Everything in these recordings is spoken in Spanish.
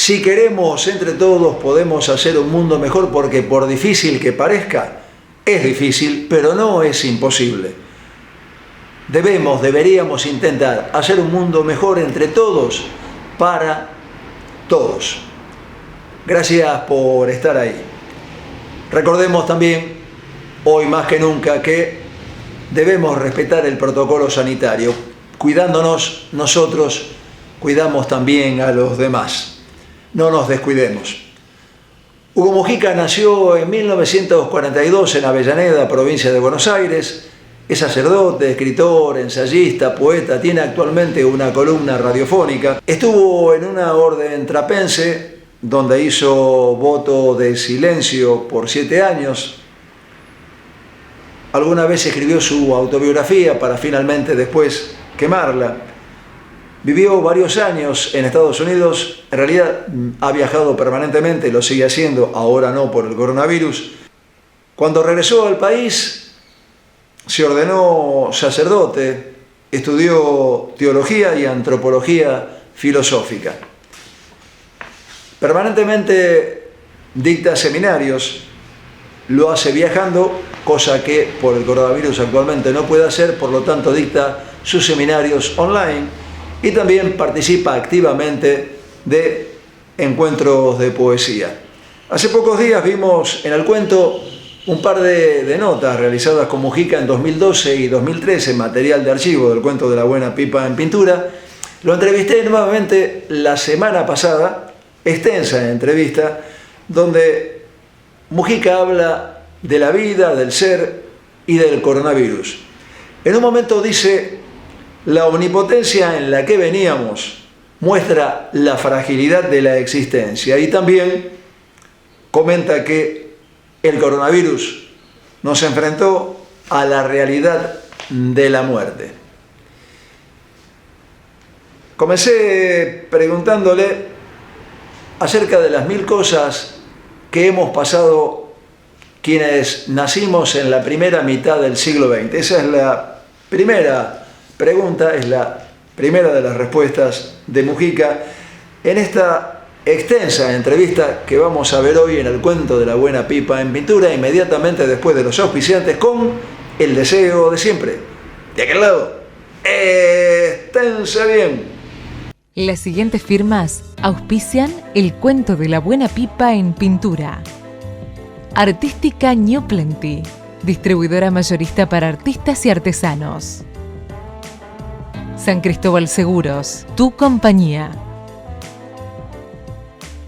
Si queremos entre todos podemos hacer un mundo mejor porque por difícil que parezca, es difícil, pero no es imposible. Deberíamos intentar hacer un mundo mejor entre todos para todos. Gracias por estar ahí. Recordemos también, hoy más que nunca, que debemos respetar el protocolo sanitario. Cuidándonos nosotros, cuidamos también a los demás. No nos descuidemos. Hugo Mujica nació en 1942 en Avellaneda, provincia de Buenos Aires. Es sacerdote, escritor, ensayista, poeta. Tiene actualmente una columna radiofónica. Estuvo en una orden trapense, donde hizo voto de silencio por 7 años. Alguna vez escribió su autobiografía para finalmente después quemarla. Vivió varios años en Estados Unidos, en realidad ha viajado permanentemente, lo sigue haciendo, ahora no por el coronavirus. Cuando regresó al país, se ordenó sacerdote, estudió teología y antropología filosófica. Permanentemente dicta seminarios, lo hace viajando, cosa que por el coronavirus actualmente no puede hacer, por lo tanto dicta sus seminarios online. Y también participa activamente de encuentros de poesía. Hace pocos días vimos en El Cuento un par de notas realizadas con Mujica en 2012 y 2013, material de archivo del Cuento de la Buena Pipa en Pintura. Lo entrevisté nuevamente la semana pasada, extensa entrevista, donde Mujica habla de la vida, del ser y del coronavirus. En un momento dice: la omnipotencia en la que veníamos muestra la fragilidad de la existencia, y también comenta que el coronavirus nos enfrentó a la realidad de la muerte. Comencé preguntándole acerca de las 1000 cosas que hemos pasado quienes nacimos en la primera mitad del siglo XX. Esa es la primera pregunta, es la primera de las respuestas de Mujica en esta extensa entrevista que vamos a ver hoy en El Cuento de la Buena Pipa en Pintura, inmediatamente después de los auspiciantes, con el deseo de siempre. De aquel lado, esténse bien. Las siguientes firmas auspician El Cuento de la Buena Pipa en Pintura. Artística New Plenty, distribuidora mayorista para artistas y artesanos. San Cristóbal Seguros, tu compañía.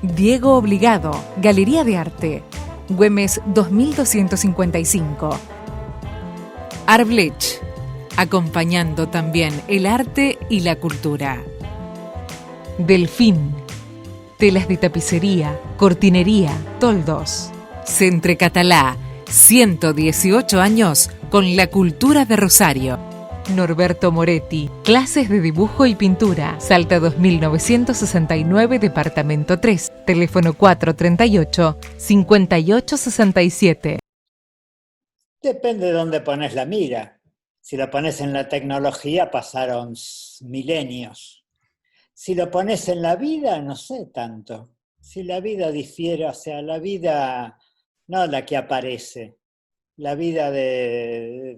Diego Obligado, Galería de Arte, Güemes 2255. Arblech, acompañando también el arte y la cultura. Delfín, telas de tapicería, cortinería, toldos. Centre Catalá, 118 años con la cultura de Rosario. Norberto Moretti, clases de dibujo y pintura. Salta 2969, departamento 3, teléfono 438-5867. Depende de dónde pones la mira. Si lo pones en la tecnología, pasaron milenios. Si lo pones en la vida, no sé tanto. Si la vida difiere, o sea, la vida, no la que aparece, la vida de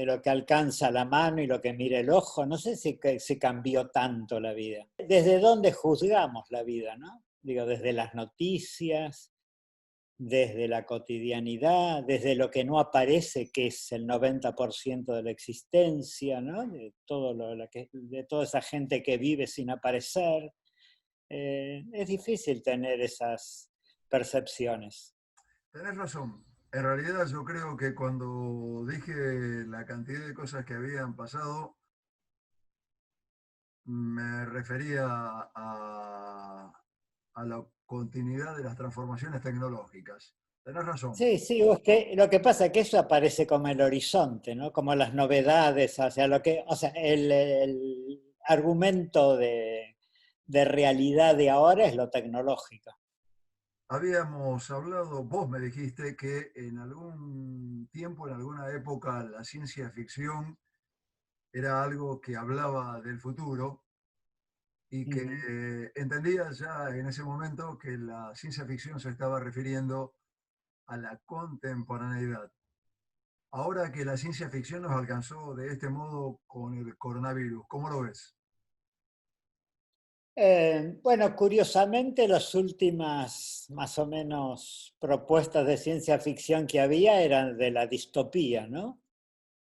lo que alcanza la mano y lo que mira el ojo, no sé si cambió tanto la vida. ¿Desde dónde juzgamos la vida, no? Digo, desde las noticias, desde la cotidianidad, desde lo que no aparece, que es el 90% de la existencia, ¿no? De toda esa gente que vive sin aparecer. Es difícil tener esas percepciones. Tenés razón. En realidad yo creo que cuando dije la cantidad de cosas que habían pasado, me refería a la continuidad de las transformaciones tecnológicas. Tenés razón. Sí, sí, es que lo que pasa es que eso aparece como el horizonte, ¿no? Como las novedades, o sea, el argumento de realidad de ahora es lo tecnológico. Habíamos hablado, vos me dijiste que en algún tiempo, en alguna época, la ciencia ficción era algo que hablaba del futuro, y que Ujú. entendía ya en ese momento que la ciencia ficción se estaba refiriendo a la contemporaneidad. Ahora que la ciencia ficción nos alcanzó de este modo con el coronavirus, ¿cómo lo ves? Bueno, curiosamente las últimas más o menos propuestas de ciencia ficción que había eran de la distopía, ¿no?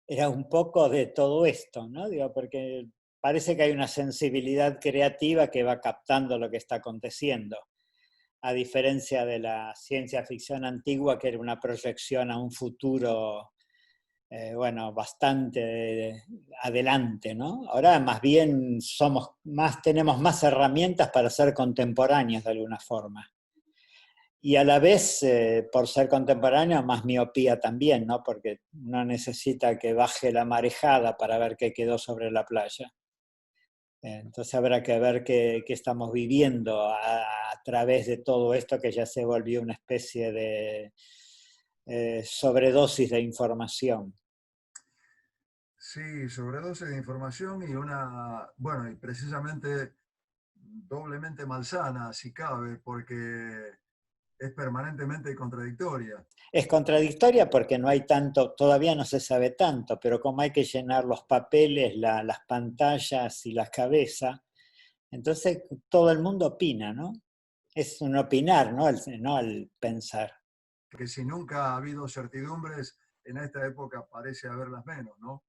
Era un poco de todo esto, ¿no? Digo, porque parece que hay una sensibilidad creativa que va captando lo que está aconteciendo, a diferencia de la ciencia ficción antigua, que era una proyección a un futuro, bueno, bastante adelante, ¿no? Ahora más bien tenemos más herramientas para ser contemporáneos de alguna forma. Y a la vez, por ser contemporáneo, más miopía también, ¿no? Porque no necesita que baje la marejada para ver qué quedó sobre la playa. Entonces habrá que ver qué estamos viviendo a través de todo esto que ya se volvió una especie de sobredosis de información. Sí, sobredosis de información y una, bueno, y precisamente doblemente malsana, si cabe, porque es permanentemente contradictoria. Es contradictoria porque no hay tanto, todavía no se sabe tanto, pero como hay que llenar los papeles, las pantallas y las cabezas, entonces todo el mundo opina, ¿no? Es un opinar, no el pensar. Que si nunca ha habido certidumbres, en esta época parece haberlas menos, ¿no?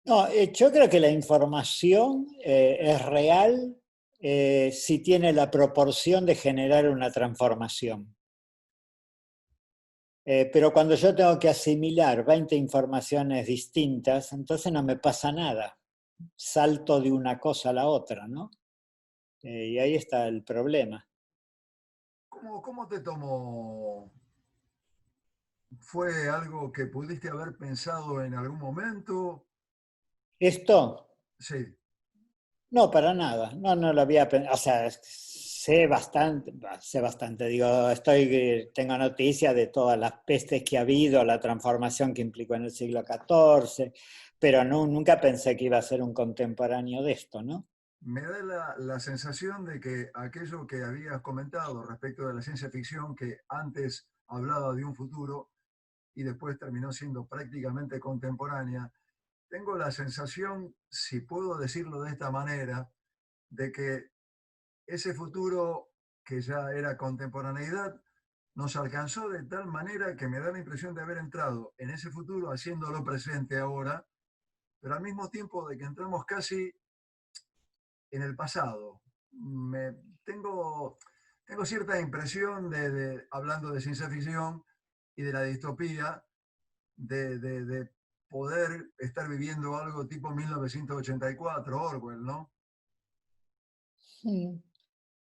No, yo creo que la información es real si tiene la proporción de generar una transformación. Pero cuando yo tengo que asimilar 20 informaciones distintas, entonces no me pasa nada. Salto de una cosa a la otra, ¿no? Y ahí está el problema. ¿Cómo te tomó? ¿Fue algo que pudiste haber pensado en algún momento? Esto, Sí, no, para nada. No, no lo había pensado. O sea, sé bastante. Digo, tengo noticia de todas las pestes que ha habido, la transformación que implicó en el siglo XIV, pero no, nunca pensé que iba a ser un contemporáneo de esto, ¿no? me da la sensación de que aquello que habías comentado respecto de la ciencia ficción, que antes hablaba de un futuro y después terminó siendo prácticamente contemporánea, tengo la sensación, si puedo decirlo de esta manera, de que ese futuro que ya era contemporaneidad nos alcanzó de tal manera que me da la impresión de haber entrado en ese futuro haciéndolo presente ahora, pero al mismo tiempo de que entramos casi en el pasado. Me, tengo, tengo cierta impresión hablando de ciencia ficción y de la distopía, de poder estar viviendo algo tipo 1984, Orwell, ¿no? Mm.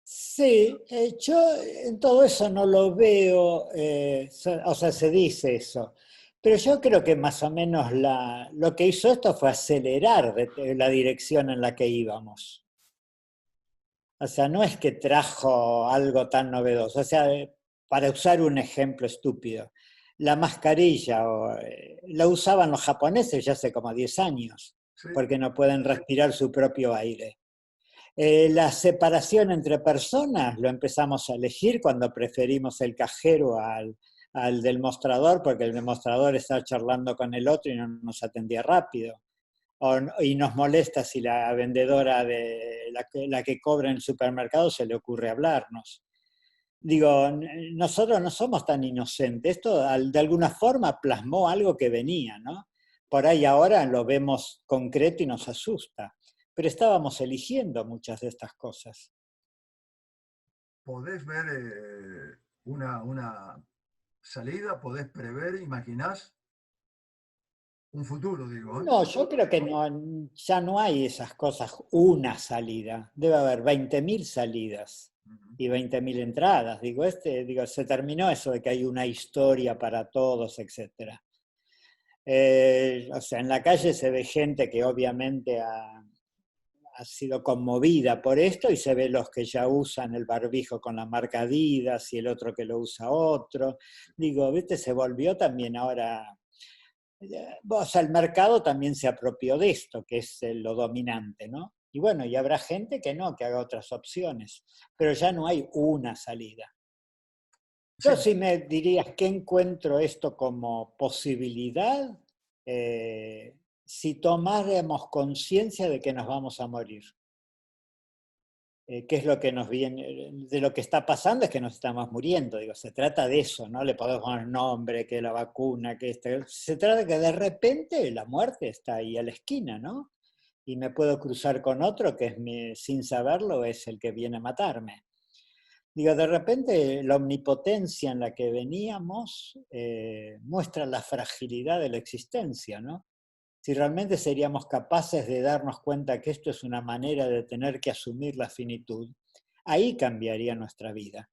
Sí, yo en todo eso no lo veo, o sea, se dice eso, pero yo creo que más o menos lo que hizo esto fue acelerar la dirección en la que íbamos. O sea, no es que trajo algo tan novedoso. O sea, para usar un ejemplo estúpido, la mascarilla la usaban los japoneses ya hace como 10 años, Sí, porque no pueden respirar su propio aire. La separación entre personas lo empezamos a elegir cuando preferimos el cajero al del mostrador, porque el del mostrador está charlando con el otro y no nos atendía rápido. Y nos molesta si la vendedora de la que cobra en el supermercado se le ocurre hablarnos. Digo, nosotros no somos tan inocentes. Esto de alguna forma plasmó algo que venía, ¿no? Por ahí ahora lo vemos concreto y nos asusta. Pero estábamos eligiendo muchas de estas cosas. podés ver una salida, podés prever, imaginás un futuro, digo, ¿eh? No, yo creo que no, ya no hay esas cosas, una salida. Debe haber 20.000 salidas Uh -huh. y 20.000 entradas. Digo, se terminó eso de que hay una historia para todos, etcétera. O sea, en la calle se ve gente que obviamente ha sido conmovida por esto y se ve los que ya usan el barbijo con la marca Adidas y el otro que lo usa otro. Digo, viste, se volvió también ahora. O sea, el mercado también se apropió de esto, que es lo dominante, ¿no? Y bueno, y habrá gente que no, que haga otras opciones, pero ya no hay una salida. Sí, Yo si me dirías que encuentro esto como posibilidad, si tomáramos conciencia de que nos vamos a morir. ¿Qué es lo que nos viene? De lo que está pasando es que nos estamos muriendo, digo, se trata de eso, ¿no? Le podemos poner nombre, que la vacuna, que este, se trata de que de repente la muerte está ahí a la esquina, ¿no? Y me puedo cruzar con otro que es sin saberlo es el que viene a matarme. Digo, de repente la omnipotencia en la que veníamos muestra la fragilidad de la existencia, ¿no? Si realmente seríamos capaces de darnos cuenta que esto es una manera de tener que asumir la finitud, ahí cambiaría nuestra vida.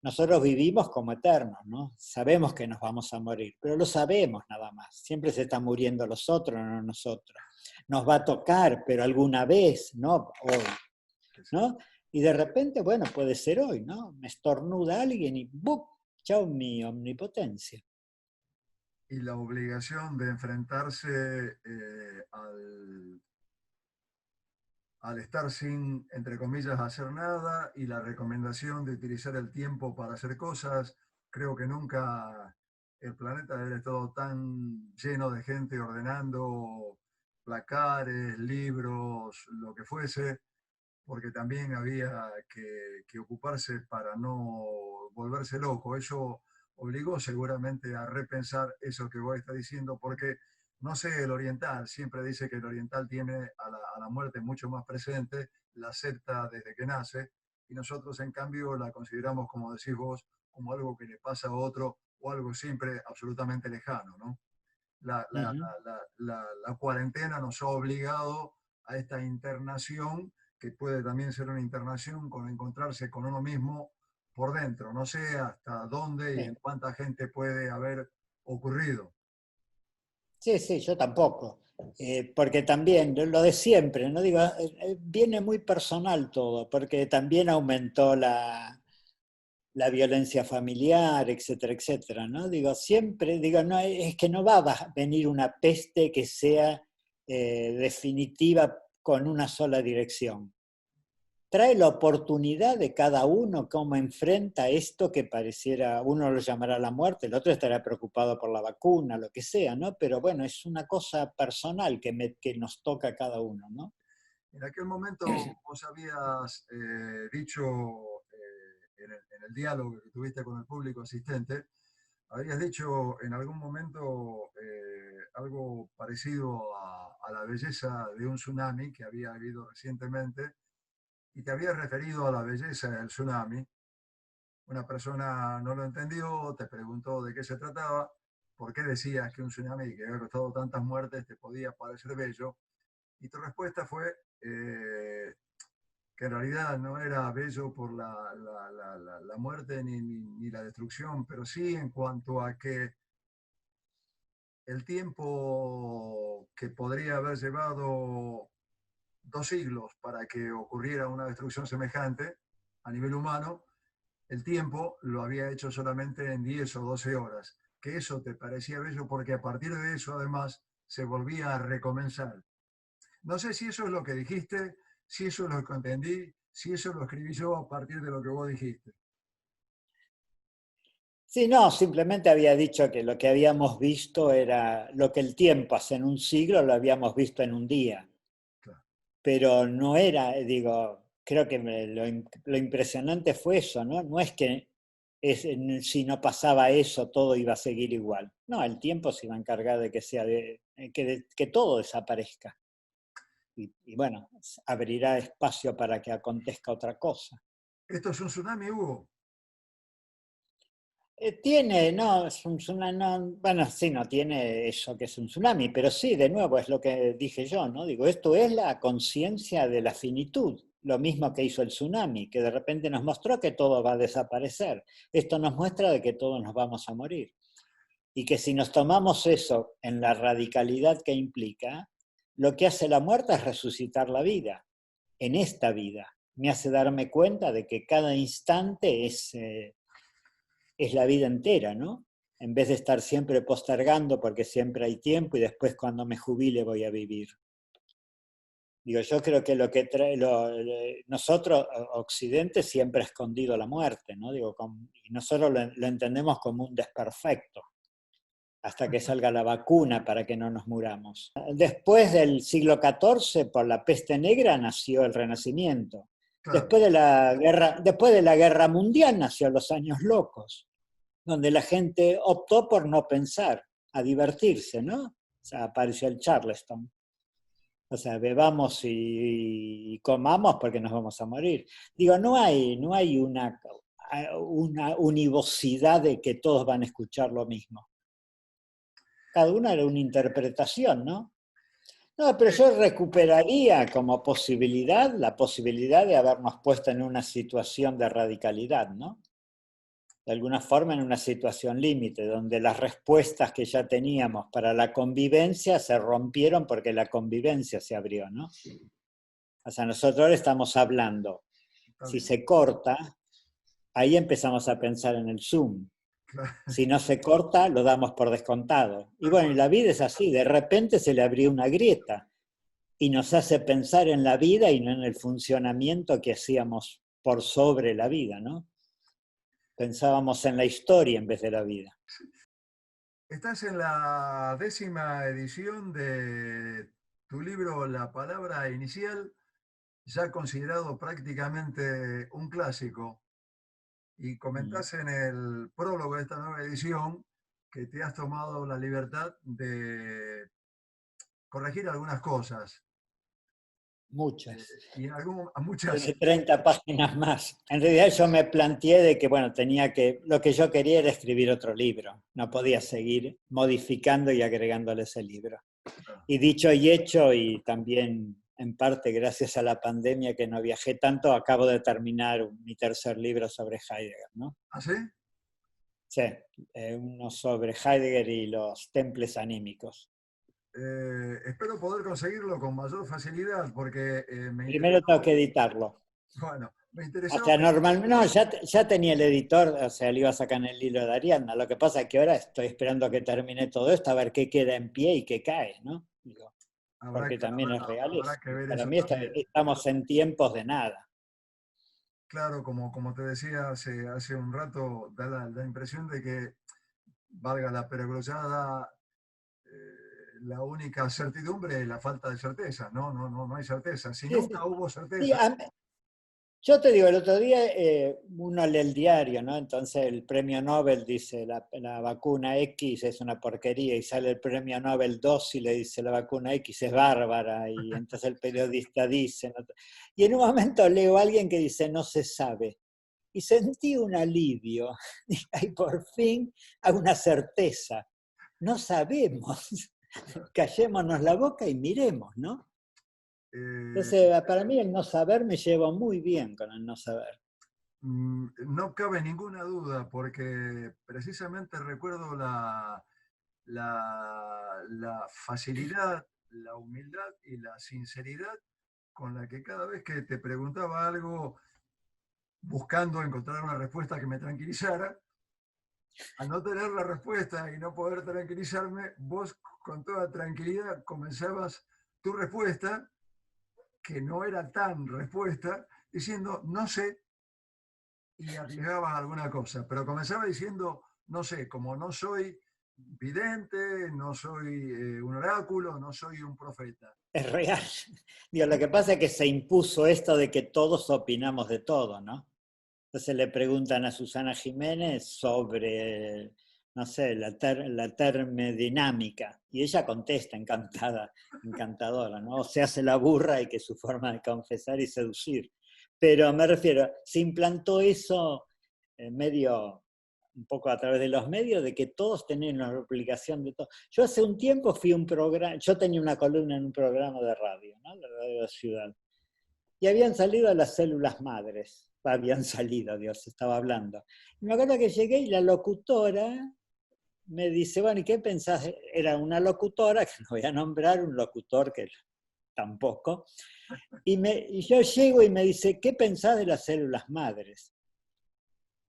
Nosotros vivimos como eternos, ¿no? Sabemos que nos vamos a morir, pero lo sabemos nada más. Siempre se están muriendo los otros, no nosotros. Nos va a tocar, pero alguna vez, no hoy, ¿no? Y de repente, bueno, puede ser hoy, ¿no? Me estornuda alguien y ¡bum! Chao mi omnipotencia. y la obligación de enfrentarse al estar sin, entre comillas, hacer nada y la recomendación de utilizar el tiempo para hacer cosas. Creo que nunca el planeta debe haber estado tan lleno de gente ordenando placares, libros, lo que fuese, porque también había que ocuparse para no volverse loco. Eso obligó seguramente a repensar eso que vos estás diciendo, porque no sé, el oriental siempre dice que el oriental tiene a la muerte mucho más presente, la acepta desde que nace, y nosotros en cambio la consideramos, como decís vos, como algo que le pasa a otro o algo siempre absolutamente lejano, ¿no? Uh -huh. La cuarentena nos ha obligado a esta internación, que puede también ser una internación con encontrarse con uno mismo por dentro. No sé hasta dónde y en Sí. cuánta gente puede haber ocurrido. Sí, sí, yo tampoco. Porque también, lo de siempre, ¿no? Digo, viene muy personal todo, porque también aumentó la violencia familiar, etcétera, etcétera, ¿no? Digo, siempre, digo, no, es que no va a venir una peste que sea definitiva con una sola dirección. Trae la oportunidad de cada uno cómo enfrenta esto que pareciera, uno lo llamará la muerte, el otro estará preocupado por la vacuna, lo que sea, ¿no? Pero bueno, es una cosa personal que nos toca a cada uno, ¿no? En aquel momento vos habías dicho en el diálogo que tuviste con el público asistente, habías dicho en algún momento algo parecido a la belleza de un tsunami que había habido recientemente y te habías referido a la belleza del tsunami. Una persona no lo entendió, te preguntó de qué se trataba, por qué decías que un tsunami que había costado tantas muertes te podía parecer bello, y tu respuesta fue que en realidad no era bello por la muerte ni la destrucción, pero sí en cuanto a que el tiempo que podría haber llevado 2 siglos para que ocurriera una destrucción semejante a nivel humano, el tiempo lo había hecho solamente en 10 o 12 horas. Que eso te parecía bello porque a partir de eso, además, se volvía a recomenzar. No sé si eso es lo que dijiste, si eso es lo que entendí, si eso lo escribí yo a partir de lo que vos dijiste. Sí, no, simplemente había dicho que lo que habíamos visto era lo que el tiempo hace en un siglo, lo habíamos visto en un día. Claro. Pero no era, digo, creo que lo impresionante fue eso, ¿no? No es que si no pasaba eso todo iba a seguir igual. No, el tiempo se iba a encargar de que, que todo desaparezca. Y bueno, abrirá espacio para que acontezca otra cosa. ¿Esto es un tsunami, Hugo? Tiene, no, es un tsunami, no, bueno, sí, no tiene eso que es un tsunami, pero sí, de nuevo, es lo que dije yo, ¿no? Digo, esto es la conciencia de la finitud, lo mismo que hizo el tsunami, que de repente nos mostró que todo va a desaparecer. Esto nos muestra de que todos nos vamos a morir. Y que si nos tomamos eso en la radicalidad que implica, lo que hace la muerte es resucitar la vida, en esta vida. Me hace darme cuenta de que cada instante es la vida entera, ¿no? En vez de estar siempre postergando porque siempre hay tiempo y después cuando me jubile voy a vivir. Digo, yo creo que lo que trae, nosotros, Occidente, siempre ha escondido la muerte, ¿no? Digo, y nosotros lo entendemos como un desperfecto, hasta que salga la vacuna para que no nos muramos. Después del siglo XIV, por la peste negra, nació el Renacimiento. Claro. Después de la Guerra Mundial nació los años locos, donde la gente optó por no pensar, a divertirse, ¿no? O sea, apareció el Charleston. O sea, bebamos y comamos porque nos vamos a morir. Digo, no hay una univocidad de que todos van a escuchar lo mismo. Cada una era una interpretación, ¿no? No, pero yo recuperaría como posibilidad la posibilidad de habernos puesto en una situación de radicalidad, ¿no? De alguna forma en una situación límite, donde las respuestas que ya teníamos para la convivencia se rompieron porque la convivencia se abrió, ¿no? O sea, nosotros ahora estamos hablando. Si se corta, ahí empezamos a pensar en el Zoom. Si no se corta, lo damos por descontado. Y bueno, y la vida es así, de repente se le abrió una grieta y nos hace pensar en la vida y no en el funcionamiento que hacíamos por sobre la vida, ¿no? Pensábamos en la historia en vez de la vida. Estás en la 10ª edición de tu libro La Palabra Inicial, ya considerado prácticamente un clásico. Y comentás en el prólogo de esta nueva edición que te has tomado la libertad de corregir algunas cosas. Muchas. Y muchas. De 30 páginas más. En realidad yo me planteé de que, bueno, lo que yo quería era escribir otro libro. No podía seguir modificando y agregándole ese libro. Y dicho y hecho, y también en parte gracias a la pandemia que no viajé tanto, acabo de terminar mi tercer libro sobre Heidegger, ¿no? ¿Ah, sí? Sí, uno sobre Heidegger y los temples anímicos. Espero poder conseguirlo con mayor facilidad porque Primero tengo que editarlo. Bueno, me interesó. O sea, normalmente, no, ya tenía el editor, o sea, le iba a sacar en el hilo de Ariadna. Lo que pasa es que ahora estoy esperando a que termine todo esto, a ver qué queda en pie y qué cae, ¿no? Digo, porque también es real. Para mí estamos en tiempos de nada. Claro, como te decía hace un rato, da la impresión de que, valga la perogrullada, la única certidumbre es la falta de certeza. No hay certeza. Si nunca hubo certeza. Sí, yo te digo, el otro día uno lee el diario, ¿no? Entonces el premio Nobel dice la vacuna X es una porquería y sale el premio Nobel 2 y le dice la vacuna X es bárbara y entonces el periodista dice, ¿no? Y en un momento leo a alguien que dice no se sabe y sentí un alivio y por fin hay una certeza, no sabemos, callémonos la boca y miremos, ¿no? Entonces, para mí el no saber me lleva muy bien con el no saber. No cabe ninguna duda, porque precisamente recuerdo la facilidad, la humildad y la sinceridad con la que cada vez que te preguntaba algo, buscando encontrar una respuesta que me tranquilizara, al no tener la respuesta y no poder tranquilizarme, vos con toda tranquilidad comenzabas tu respuesta, que no era tan respuesta, diciendo no sé, y arriesgabas alguna cosa, pero comenzaba diciendo no sé, como no soy vidente, no soy un oráculo, no soy un profeta. Es real. Digo, lo que pasa es que se impuso esto de que todos opinamos de todo, ¿no? Entonces le preguntan a Susana Jiménez sobre, no sé, la termodinámica, y ella contesta encantada, encantadora, ¿no? O se hace la burra y que es su forma de confesar y seducir. Pero me refiero, se implantó eso medio, un poco a través de los medios, de que todos tenían una obligación de todo. Yo hace un tiempo fui a un programa, yo tenía una columna en un programa de radio, ¿no? La radio de la ciudad, y habían salido las células madres, habían salido, Dios, estaba hablando. Y me acuerdo que llegué y la locutora me dice, bueno, ¿y qué pensás? Era una locutora, que no voy a nombrar, un locutor que tampoco, y yo llego y me dice, ¿qué pensás de las células madres?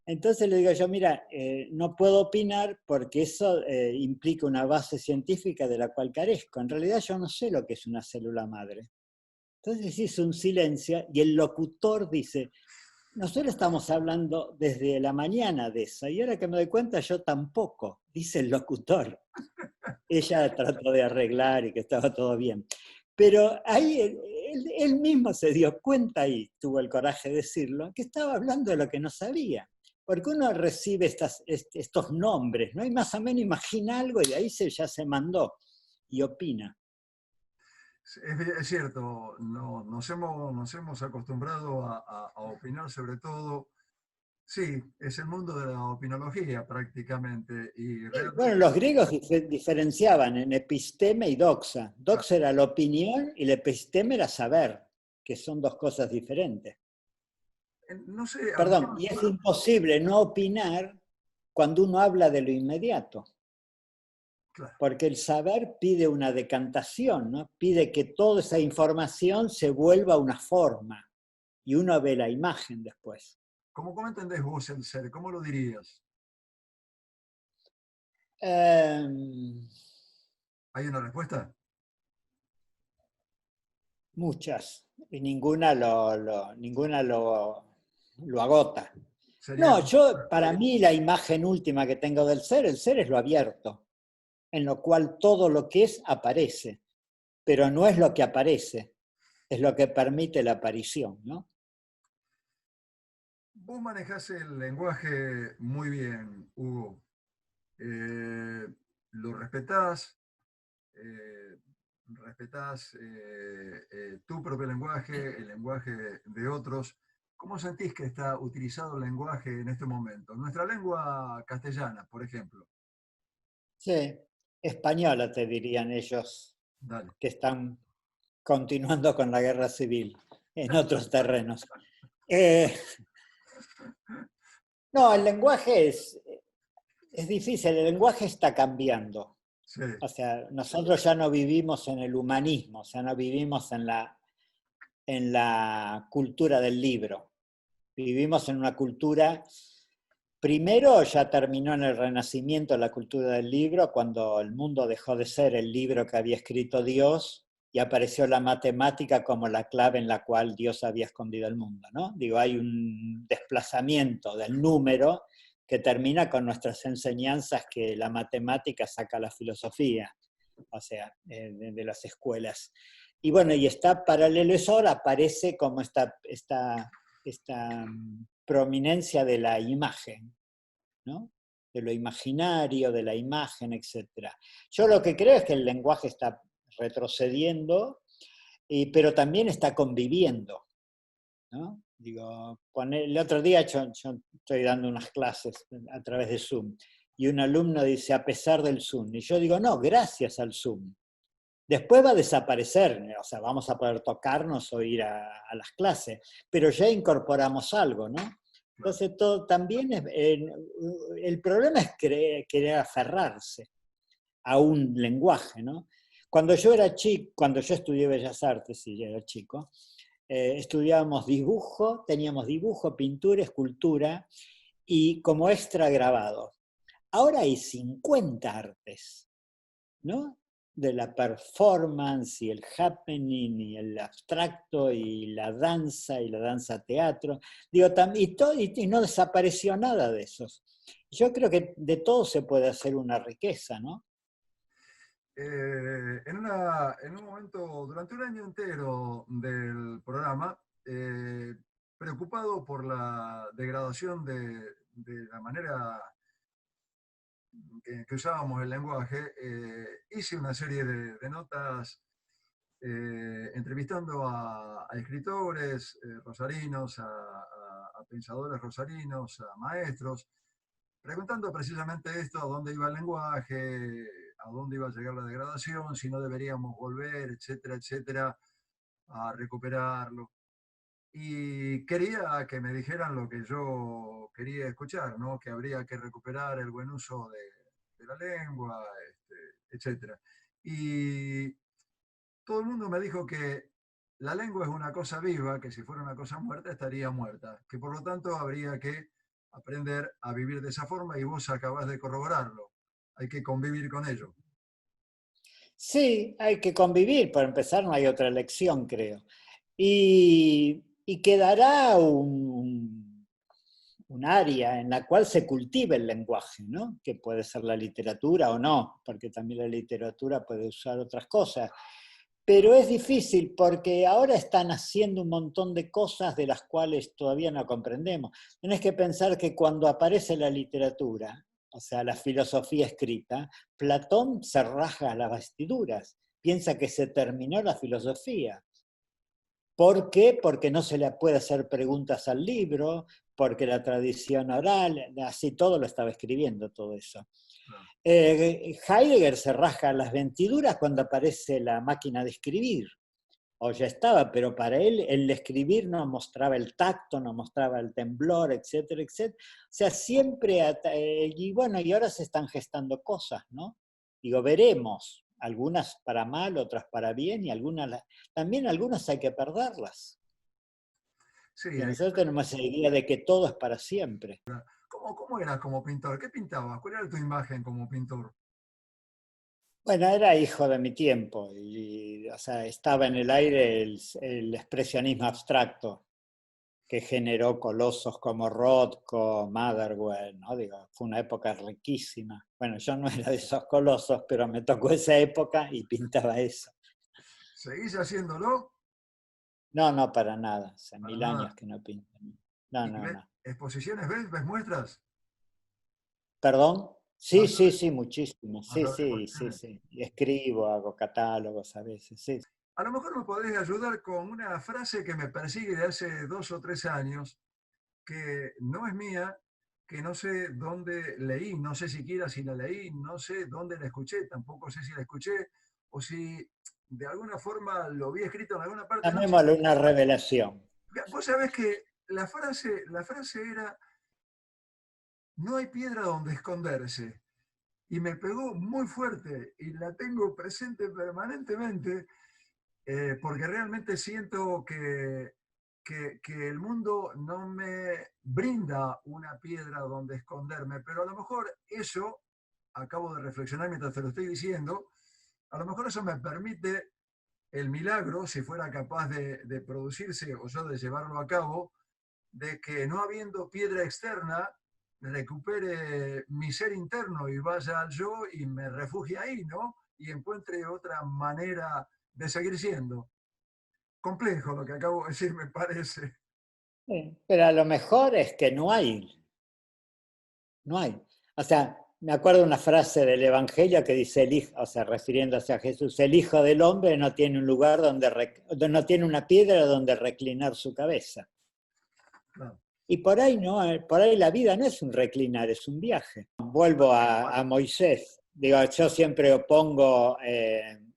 Entonces le digo yo, mira, no puedo opinar porque eso implica una base científica de la cual carezco. En realidad yo no sé lo que es una célula madre. Entonces hizo un silencio y el locutor dice, nosotros estamos hablando desde la mañana de eso, y ahora que me doy cuenta yo tampoco, dice el locutor. Ella trató de arreglar y que estaba todo bien. Pero ahí él mismo se dio cuenta y tuvo el coraje de decirlo, que estaba hablando de lo que no sabía. Porque uno recibe estos nombres, ¿no? Y más o menos imagina algo y de ahí ya se mandó y opina. Es cierto, no, nos hemos acostumbrado a opinar sobre todo. Sí, es el mundo de la opinología prácticamente. Y Bueno, realmente, los griegos diferenciaban en episteme y doxa. Doxa era la opinión y el episteme era saber, que son dos cosas diferentes. no sé, Perdón, y es imposible no opinar cuando uno habla de lo inmediato. claro, Porque el saber pide una decantación, ¿no? Pide que toda esa información se vuelva una forma y uno ve la imagen después. ¿cómo entendés vos el ser? ¿Cómo lo dirías? Eh, ¿Hay una respuesta? Muchas, y ninguna lo agota. Sería No, como, para mí la imagen última que tengo del ser, el ser es lo abierto, en lo cual todo lo que es aparece, pero no es lo que aparece, es lo que permite la aparición, ¿no? vos manejás el lenguaje muy bien, Hugo. Eh, lo respetás, eh, respetás tu propio lenguaje, el lenguaje de otros. ¿Cómo sentís que está utilizado el lenguaje en este momento? Nuestra lengua castellana, por ejemplo. Sí, española te dirían ellos Dale. que están continuando con la guerra civil en otros terrenos. Eh, no, el lenguaje es difícil, el lenguaje está cambiando. Sí, O sea, nosotros ya no vivimos en el humanismo, o sea, no vivimos en la cultura del libro. Vivimos en una cultura, primero ya terminó en el Renacimiento la cultura del libro, cuando el mundo dejó de ser el libro que había escrito Dios y apareció la matemática como la clave en la cual Dios había escondido el mundo, ¿no? Digo, hay un desplazamiento del número que termina con nuestras enseñanzas que la matemática saca la filosofía, o sea, de las escuelas. Y bueno, y está paralelo eso, ahora aparece como esta prominencia de la imagen, ¿no? De lo imaginario, de la imagen, etc. Yo lo que creo es que el lenguaje está retrocediendo, pero también está conviviendo, ¿no? Digo, el otro día yo estoy dando unas clases a través de Zoom y un alumno dice, a pesar del Zoom, y yo digo, no, gracias al Zoom. Después va a desaparecer, o sea, vamos a poder tocarnos o ir a las clases, pero ya incorporamos algo, ¿no? Entonces, también el problema es querer aferrarse a un lenguaje, ¿no? Cuando yo era chico, cuando yo estudié Bellas Artes y yo era chico, estudiábamos dibujo, teníamos dibujo, pintura, escultura y como extra grabado. Ahora hay 50 artes, ¿no? De la performance y el happening y el abstracto y la danza teatro. Digo, y no desapareció nada de esos. Yo creo que de todo se puede hacer una riqueza, ¿no? En un momento, durante un año entero del programa, preocupado por la degradación de la manera que usábamos el lenguaje, hice una serie de notas entrevistando a escritores rosarinos, a pensadores rosarinos, a maestros, preguntando precisamente esto, a dónde iba el lenguaje, a dónde iba a llegar la degradación, si no deberíamos volver, etcétera, etcétera, a recuperarlo. Y quería que me dijeran lo que yo quería escuchar, ¿no? Que habría que recuperar el buen uso de la lengua, etcétera. Y todo el mundo me dijo que la lengua es una cosa viva, que si fuera una cosa muerta estaría muerta, que por lo tanto habría que aprender a vivir de esa forma y vos acabás de corroborarlo. Hay que convivir con ello. Sí, hay que convivir, para empezar no hay otra elección, creo. y quedará un área en la cual se cultive el lenguaje, ¿no? Que puede ser la literatura o no, porque también la literatura puede usar otras cosas. Pero es difícil porque ahora están haciendo un montón de cosas de las cuales todavía no comprendemos. Tenés que pensar que cuando aparece la literatura, o sea, la filosofía escrita, Platón se rasga las vestiduras, piensa que se terminó la filosofía. ¿Por qué? Porque no se le puede hacer preguntas al libro, porque la tradición oral, así todo lo estaba escribiendo, todo eso. Heidegger se rasga las vestiduras cuando aparece la máquina de escribir, o ya estaba, pero para él el escribir no mostraba el tacto, no mostraba el temblor, etcétera, etcétera. O sea, siempre, y bueno, y ahora se están gestando cosas, ¿no? Digo, veremos, algunas para mal, otras para bien, y también algunas hay que perderlas. Sí, Y nosotros tenemos esa idea de que todo es para siempre. ¿Cómo eras como pintor? ¿Qué pintabas? ¿Cuál era tu imagen como pintor? Bueno, era hijo de mi tiempo, y o sea, estaba en el aire el expresionismo abstracto, que generó colosos como Rothko, Motherwell, ¿no? Digo, fue una época riquísima. Bueno, yo no era de esos colosos, pero me tocó esa época y pintaba eso. ¿Seguís haciéndolo? No, no, para nada. Hace Para 1000 años nada. que no pinto. No, ¿Y no, ves no. exposiciones? ¿Ves muestras? ¿Perdón? Sí, ¿Vas a, sí, sí, muchísimo. vas Sí, a ver sí, sí, exposiciones? sí. Y escribo, hago catálogos a veces, sí. A lo mejor me podés ayudar con una frase que me persigue de hace 2 o 3 años, que no es mía, que no sé dónde leí, no sé siquiera si la leí, no sé dónde la escuché, tampoco sé si la escuché o si de alguna forma lo vi escrito en alguna parte, no sé. Llamémoslo una revelación. Vos sabés que la frase era, no hay piedra donde esconderse. Y me pegó muy fuerte y la tengo presente permanentemente porque realmente siento que el mundo no me brinda una piedra donde esconderme, pero a lo mejor eso, acabo de reflexionar mientras te lo estoy diciendo, a lo mejor eso me permite el milagro, si fuera capaz de producirse o yo de llevarlo a cabo, de que no habiendo piedra externa, recupere mi ser interno y vaya al yo y me refugie ahí, ¿no? Y encuentre otra manera de seguir siendo. Complejo lo que acabo de decir, me parece. Sí, pero a lo mejor es que no hay. No hay. O sea, me acuerdo una frase del Evangelio que dice el hijo, o sea, refiriéndose a Jesús, el Hijo del Hombre no tiene un lugar no tiene una piedra donde reclinar su cabeza. Claro. Y por ahí no, por ahí la vida no es un reclinar, es un viaje. Vuelvo a Moisés. Digo, yo siempre opongo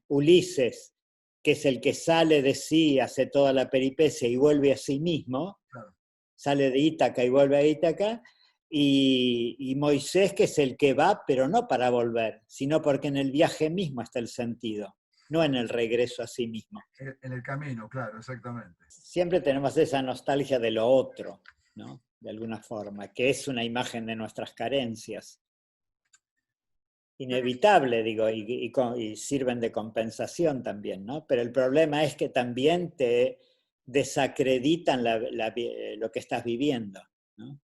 Ulises, que es el que sale de sí, hace toda la peripecia y vuelve a sí mismo, Claro. sale de Ítaca y vuelve a Ítaca, y Moisés, que es el que va, pero no para volver, sino porque en el viaje mismo está el sentido, no en el regreso a sí mismo. En el camino, claro, exactamente. Siempre tenemos esa nostalgia de lo otro, ¿no? De alguna forma, que es una imagen de nuestras carencias. Inevitable, digo, y sirven de compensación también, ¿no? Pero el problema es que también te desacreditan lo que estás viviendo, ¿no?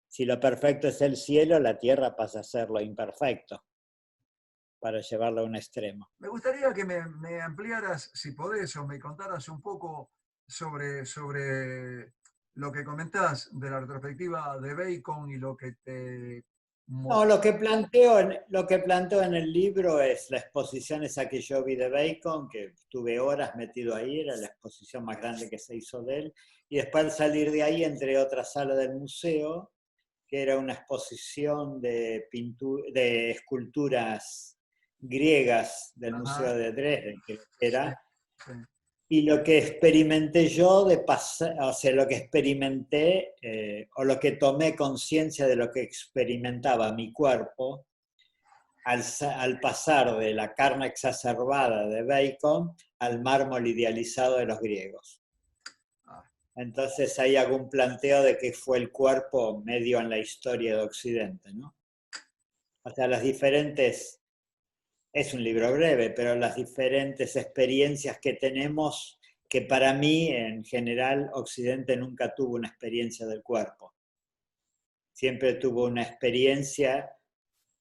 Si lo perfecto es el cielo, la tierra pasa a ser lo imperfecto, para llevarlo a un extremo. Me gustaría que me ampliaras, si podés, o me contaras un poco sobre lo que comentás de la retrospectiva de Bacon y lo que te No, motivó. lo que planteo en el libro es la exposición esa que yo vi de Bacon, que tuve horas metido ahí, era la exposición más grande que se hizo de él, y después al salir de ahí entré a otra sala del museo, que era una exposición de esculturas griegas del Museo Ajá, de Dresden, que sí, era, sí. y lo que experimenté yo o sea, lo que experimenté, o lo que tomé conciencia de lo que experimentaba mi cuerpo al pasar de la carne exacerbada de Bacon al mármol idealizado de los griegos. Ah, Entonces ahí hago un planteo de que fue el cuerpo medio en la historia de Occidente, ¿no? O sea, es un libro breve, pero las diferentes experiencias que tenemos que para mí, en general, Occidente nunca tuvo una experiencia del cuerpo. Siempre tuvo una experiencia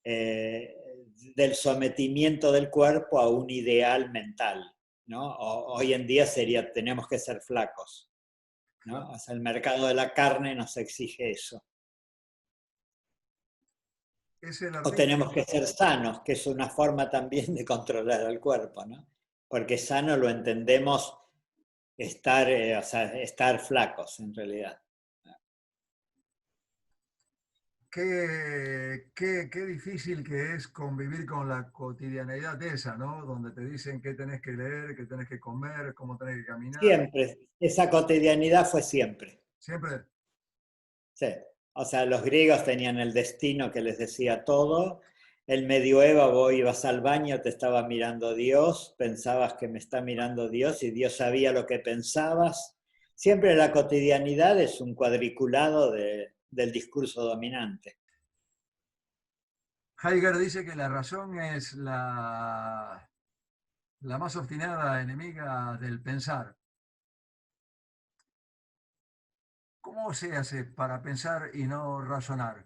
del sometimiento del cuerpo a un ideal mental, ¿no? Hoy en día sería, tenemos que ser flacos, ¿no? O sea, el mercado de la carne nos exige eso. O tenemos que ser sanos, que es una forma también de controlar al cuerpo, ¿no? Porque sano lo entendemos estar, o sea, estar flacos en realidad. Qué difícil que es convivir con la cotidianeidad esa, ¿no? Donde te dicen qué tenés que leer, qué tenés que comer, cómo tenés que caminar. Siempre, esa cotidianidad fue siempre. Siempre. Sí. O sea, los griegos tenían el destino que les decía todo. El medioevo, vos ibas al baño, te estaba mirando Dios, pensabas que me está mirando Dios y Dios sabía lo que pensabas. Siempre la cotidianidad es un cuadriculado del discurso dominante. Heidegger dice que la razón es la más obstinada enemiga del pensar. ¿Cómo se hace para pensar y no razonar?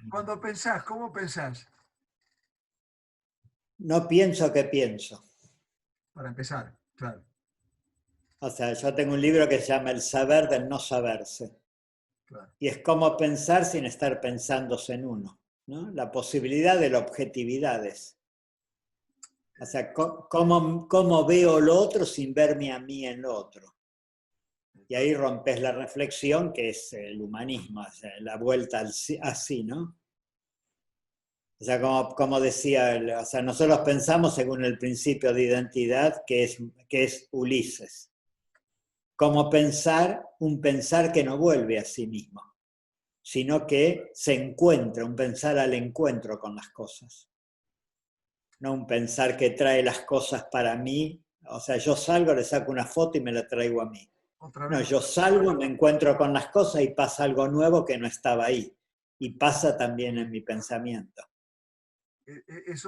Cuando pensás, ¿cómo pensás? No pienso que pienso. Para empezar, claro. O sea, yo tengo un libro que se llama El saber del no saberse. Claro. Y es cómo pensar sin estar pensándose en uno, ¿no? La posibilidad de la objetividad es. O sea, cómo veo lo otro sin verme a mí en lo otro. Y ahí rompes la reflexión, que es el humanismo, o sea, la vuelta así, ¿no? O sea, como decía, o sea, nosotros pensamos según el principio de identidad que es Ulises. Como pensar, un pensar que no vuelve a sí mismo, sino que se encuentra, un pensar al encuentro con las cosas. No un pensar que trae las cosas para mí, o sea, yo salgo, le saco una foto y me la traigo a mí. No, yo salgo, me encuentro con las cosas y pasa algo nuevo que no estaba ahí. Y pasa también en mi pensamiento. Es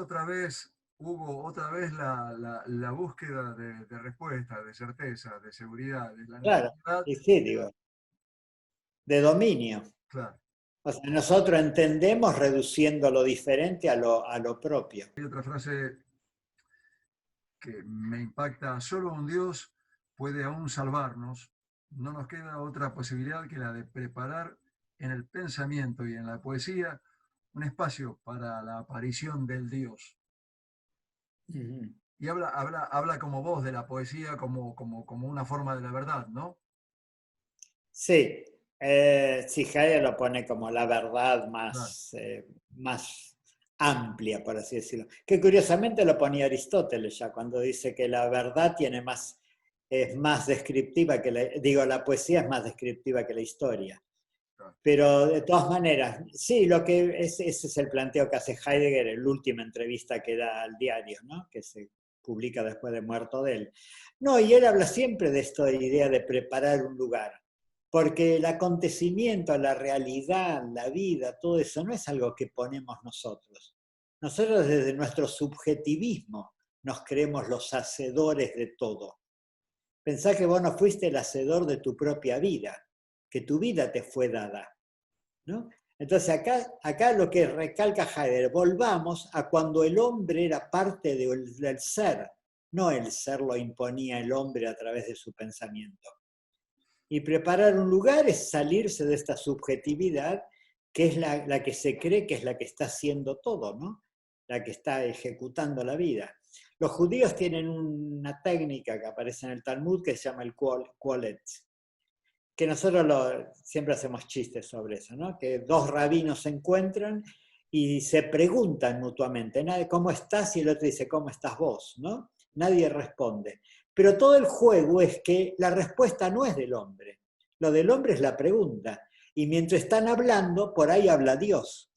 hubo otra vez la búsqueda de respuesta, de certeza, de seguridad, de la Claro, necesidad. y sí, digo, de dominio. Claro. O sea, nosotros entendemos reduciendo lo diferente a lo propio. Hay otra frase que me impacta: solo un Dios puede aún salvarnos. No nos queda otra posibilidad que la de preparar en el pensamiento y en la poesía un espacio para la aparición del Dios. Uh-huh. Y habla como vos de la poesía como una forma de la verdad, ¿no? Sí, Heidegger lo pone como la verdad más amplia, por así decirlo. Que curiosamente lo ponía Aristóteles ya, cuando dice que la verdad es más descriptiva que la poesía es más descriptiva que la historia. Pero de todas maneras, sí, ese es el planteo que hace Heidegger en la última entrevista que da al diario, ¿no? Que se publica después de muerto de él. No, y él habla siempre de esta idea de preparar un lugar, porque el acontecimiento, la realidad, la vida, todo eso no es algo que ponemos nosotros. Nosotros desde nuestro subjetivismo nos creemos los hacedores de todo. Pensá que vos no fuiste el hacedor de tu propia vida, que tu vida te fue dada, ¿no? Entonces acá lo que recalca Heidegger, volvamos a cuando el hombre era parte del ser, no el ser lo imponía el hombre a través de su pensamiento. Y preparar un lugar es salirse de esta subjetividad que es la que se cree que es la que está haciendo todo, ¿no? La que está ejecutando la vida. Los judíos tienen una técnica que aparece en el Talmud que se llama el Quolet, que nosotros siempre hacemos chistes sobre eso, ¿no? Que dos rabinos se encuentran y se preguntan mutuamente, ¿cómo estás? Y el otro dice, ¿cómo estás vos? ¿No? Nadie responde. Pero todo el juego es que la respuesta no es del hombre. Lo del hombre es la pregunta. Y mientras están hablando, por ahí habla Dios,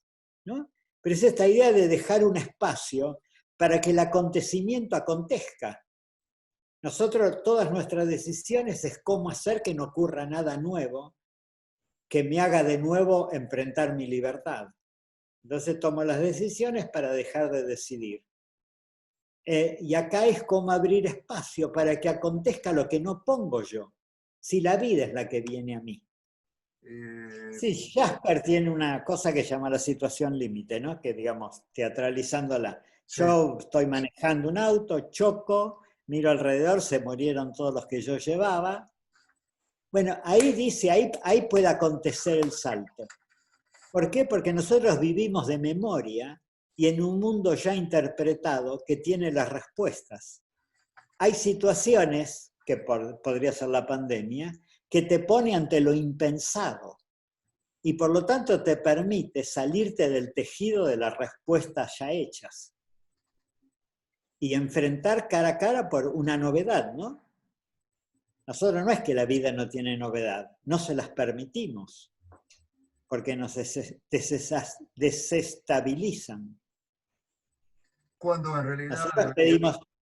¿no? Pero es esta idea de dejar un espacio para que el acontecimiento acontezca. Nosotros, todas nuestras decisiones es cómo hacer que no ocurra nada nuevo, que me haga de nuevo enfrentar mi libertad. Entonces tomo las decisiones para dejar de decidir. Y acá es como abrir espacio para que acontezca lo que no pongo yo, si la vida es la que viene a mí. Sí, Jasper tiene una cosa que llama la situación límite, ¿no? Que digamos, teatralizándola. Sí. Yo estoy manejando un auto, choco, miro alrededor, se murieron todos los que yo llevaba. Bueno, ahí dice, ahí puede acontecer el salto. ¿Por qué? Porque nosotros vivimos de memoria y en un mundo ya interpretado que tiene las respuestas. Hay situaciones, que podría ser la pandemia, que te pone ante lo impensado y por lo tanto te permite salirte del tejido de las respuestas ya hechas y enfrentar cara a cara por una novedad, ¿no? Nosotros no es que la vida no tiene novedad, no se las permitimos, porque nos desestabilizan. Cuando en realidad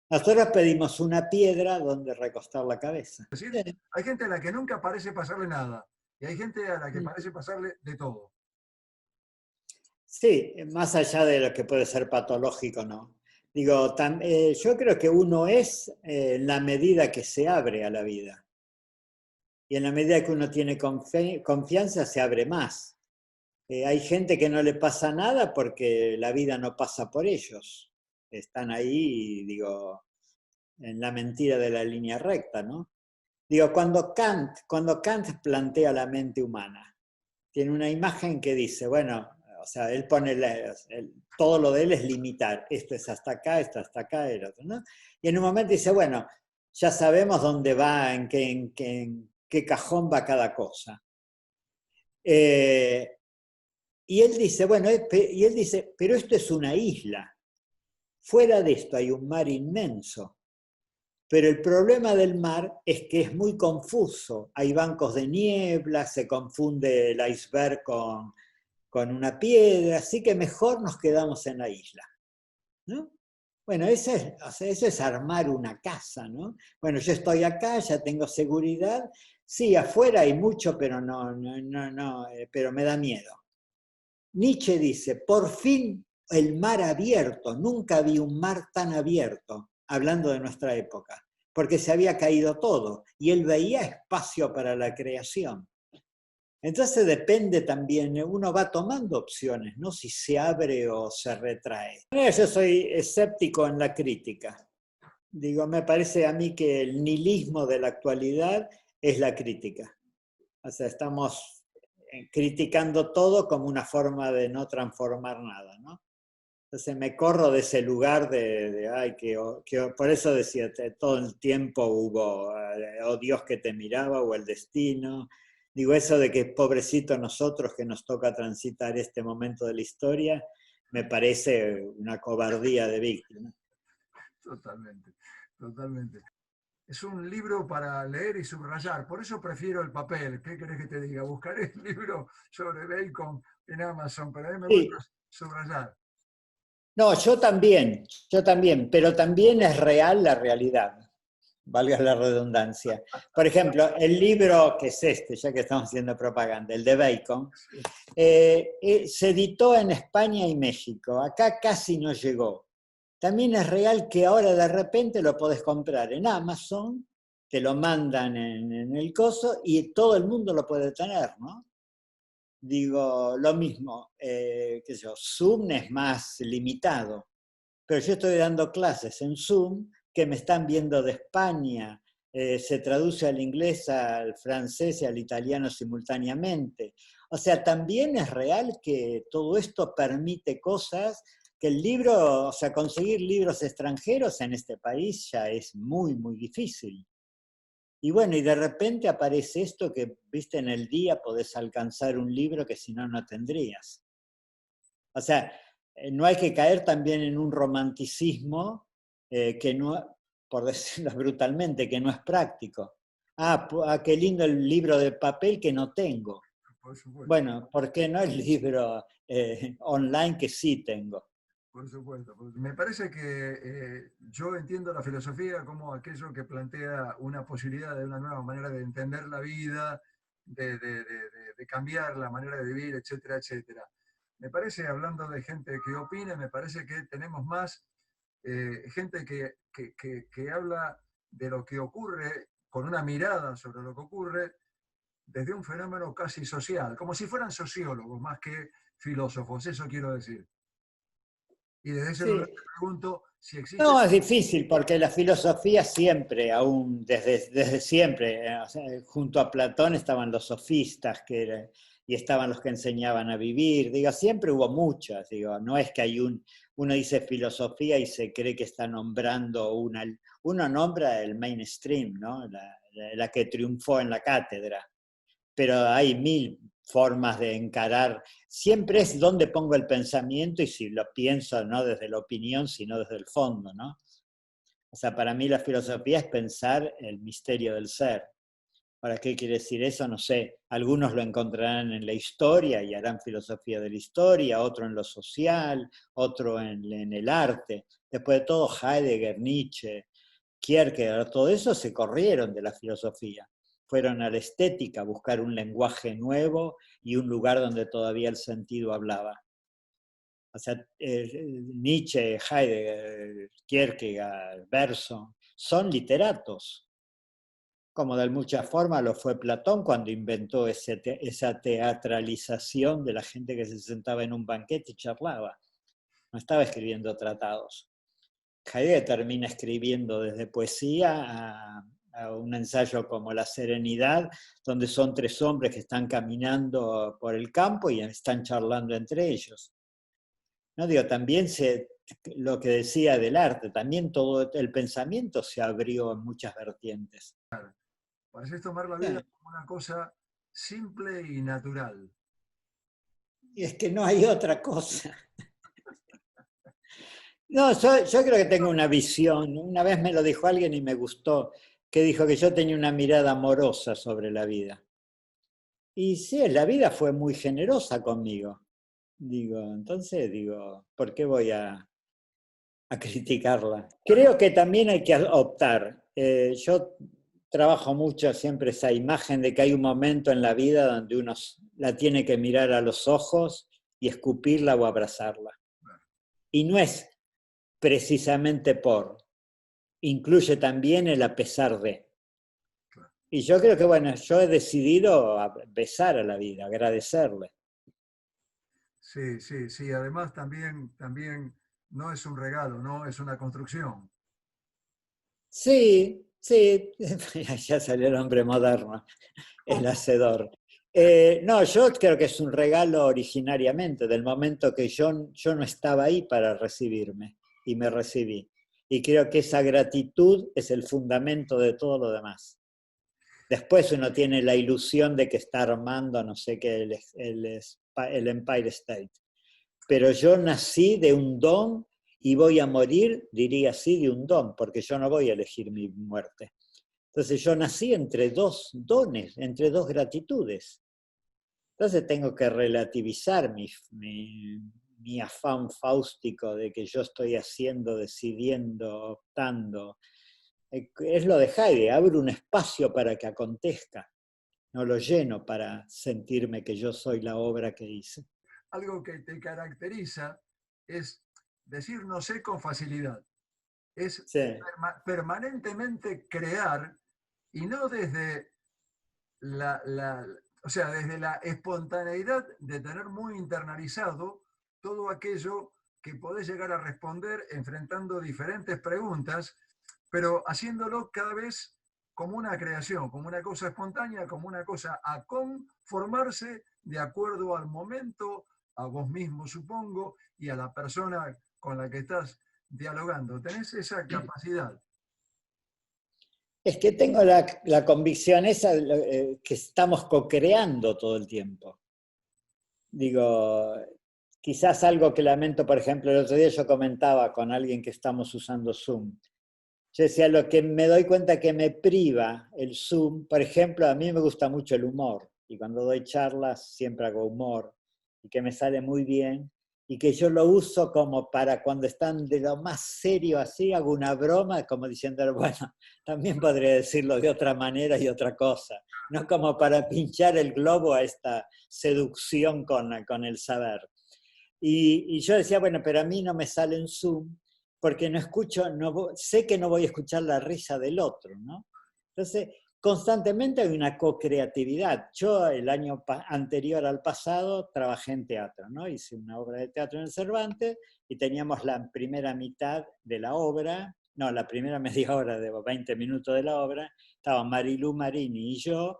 Nosotros pedimos una piedra donde recostar la cabeza. decir, hay gente a la que nunca parece pasarle nada y hay gente a la que parece pasarle de todo. Sí, más allá de lo que puede ser patológico, ¿no? Digo, yo creo que uno es en la medida que se abre a la vida. Y en la medida que uno tiene confianza, se abre más. Hay gente que no le pasa nada porque la vida no pasa por ellos. Están ahí, digo, en la mentira de la línea recta, ¿no? Digo, cuando Kant plantea la mente humana, tiene una imagen que dice, bueno, o sea, él pone, todo lo de él es limitar, esto es hasta acá, esto hasta acá, el otro, ¿no? Y en un momento dice, bueno, ya sabemos dónde va, en qué cajón va cada cosa. Y él dice, bueno, pero esto es una isla. Fuera de esto hay un mar inmenso. Pero el problema del mar es que es muy confuso. Hay bancos de niebla, se confunde el iceberg con una piedra, así que mejor nos quedamos en la isla, ¿no? Bueno, eso es armar una casa, ¿no? Bueno, yo estoy acá, ya tengo seguridad. Sí, afuera hay mucho, pero pero me da miedo. Nietzsche dice, por fin el mar abierto, nunca vi un mar tan abierto, hablando de nuestra época, porque se había caído todo y él veía espacio para la creación. Entonces depende también, uno va tomando opciones, ¿no? Si se abre o se retrae. Yo soy escéptico en la crítica. Digo, me parece a mí que el nihilismo de la actualidad es la crítica. O sea, estamos criticando todo como una forma de no transformar nada, ¿no? Entonces me corro de ese lugar que por eso decía, todo el tiempo hubo, oh Dios que te miraba, o el destino. Digo, eso de que pobrecito nosotros que nos toca transitar este momento de la historia, me parece una cobardía de víctima. Totalmente, totalmente. Es un libro para leer y subrayar, por eso prefiero el papel. ¿Qué querés que te diga? Buscaré el libro sobre Bacon en Amazon, pero a mí me gusta subrayar. No, yo también, pero también es real la realidad, valga la redundancia. Por ejemplo, el libro que es ya que estamos haciendo propaganda, el de Bacon, se editó en España y México, acá casi no llegó. También es real que ahora de repente lo podés comprar en Amazon, te lo mandan en el coso y todo el mundo lo puede tener, ¿no? Digo, lo mismo, qué sé yo, Zoom es más limitado, pero yo estoy dando clases en Zoom que me están viendo de España, se traduce al inglés, al francés y al italiano simultáneamente. O sea, también es real que todo esto permite cosas que el libro, o sea, conseguir libros extranjeros en este país ya es muy, muy difícil. Y bueno, y de repente aparece esto que, viste, en el día podés alcanzar un libro que si no, no tendrías. O sea, no hay que caer también en un romanticismo que no, por decirlo brutalmente, que no es práctico. Qué lindo el libro de papel que no tengo. Por supuesto. Bueno, ¿por qué no el libro online que sí tengo? Por supuesto. Me parece que yo entiendo la filosofía como aquello que plantea una posibilidad de una nueva manera de entender la vida, de cambiar la manera de vivir, etcétera, etcétera. me parece, hablando de gente que opina, me parece que tenemos más gente que habla de lo que ocurre con una mirada sobre lo que ocurre desde un fenómeno casi social, como si fueran sociólogos más que filósofos, eso quiero decir. Y desde ese lugar Sí. te pregunto si existe... No, es difícil porque la filosofía siempre, aún desde siempre, o sea, junto a Platón estaban los sofistas y estaban los que enseñaban a vivir. Digo, siempre hubo muchas. Digo, no es que uno dice filosofía y se cree que está nombrando uno nombra el mainstream, ¿no? La que triunfó en la cátedra. Pero hay mil formas de encarar. Siempre es donde pongo el pensamiento y si lo pienso no desde la opinión, sino desde el fondo, ¿no? O sea, para mí la filosofía es pensar el misterio del ser. ¿Para qué quiere decir eso? No sé. Algunos lo encontrarán en la historia y harán filosofía de la historia, otro en lo social, otro en el arte. Después de todo, Heidegger, Nietzsche, Kierkegaard, todo eso se corrieron de la filosofía. Fueron a la estética a buscar un lenguaje nuevo y un lugar donde todavía el sentido hablaba. O sea, Nietzsche, Heidegger, Kierkegaard, Bergson, son literatos, como de muchas formas lo fue Platón cuando inventó esa teatralización de la gente que se sentaba en un banquete y charlaba. No estaba escribiendo tratados. Heidegger termina escribiendo desde poesía a un ensayo como La Serenidad, donde son tres hombres que están caminando por el campo y están charlando entre ellos. ¿No? Digo, también lo que decía del arte, también todo el pensamiento se abrió en muchas vertientes. Pareces tomar la vida como una cosa simple y natural. Y es que no hay otra cosa. No, yo creo que tengo una visión. Una vez me lo dijo alguien y me gustó, que dijo que yo tenía una mirada amorosa sobre la vida. Y sí, la vida fue muy generosa conmigo. Entonces, ¿por qué voy a criticarla? Creo que también hay que optar. Yo trabajo mucho siempre esa imagen de que hay un momento en la vida donde uno la tiene que mirar a los ojos y escupirla o abrazarla. Y no es precisamente incluye también el a pesar de. Y yo creo que, bueno, yo he decidido besar a la vida, agradecerle. Sí, sí, sí. Además también no es un regalo, ¿no? Es una construcción. Sí, sí, ya salió el hombre moderno, el hacedor. No, yo creo que es un regalo originariamente, del momento que yo no estaba ahí para recibirme y me recibí. Y creo que esa gratitud es el fundamento de todo lo demás. Después uno tiene la ilusión de que está armando, no sé qué, el Empire State. Pero yo nací de un don y voy a morir, diría así, de un don, porque yo no voy a elegir mi muerte. Entonces yo nací entre dos dones, entre dos gratitudes. Entonces tengo que relativizar mi afán fáustico de que yo estoy haciendo, decidiendo, optando. Es lo de Heidegger, abro un espacio para que acontezca, no lo lleno para sentirme que yo soy la obra que hice. Algo que te caracteriza es decir no sé con facilidad. Es Sí. permanentemente crear y no desde desde la espontaneidad de tener muy internalizado todo aquello que podés llegar a responder enfrentando diferentes preguntas, pero haciéndolo cada vez como una creación, como una cosa espontánea, como una cosa a conformarse de acuerdo al momento, a vos mismo supongo, y a la persona con la que estás dialogando. Tenés esa capacidad. Es que tengo la convicción esa que estamos co-creando todo el tiempo. Quizás algo que lamento, por ejemplo, el otro día yo comentaba con alguien que estamos usando Zoom. Yo decía, lo que me doy cuenta que me priva el Zoom, por ejemplo, a mí me gusta mucho el humor, y cuando doy charlas siempre hago humor, y que me sale muy bien, y que yo lo uso como para cuando están de lo más serio así, hago una broma, como diciendo, bueno, también podría decirlo de otra manera y otra cosa, no como para pinchar el globo a esta seducción con el saber. Y yo decía, bueno, pero a mí no me sale en Zoom porque no escucho, sé que no voy a escuchar la risa del otro, ¿no? Entonces, constantemente hay una co-creatividad. Yo el año anterior al pasado trabajé en teatro, ¿no? Hice una obra de teatro en el Cervantes y teníamos la primera mitad de la obra, no, la primera media hora de 20 minutos de la obra, estaba Marilú Marini y yo,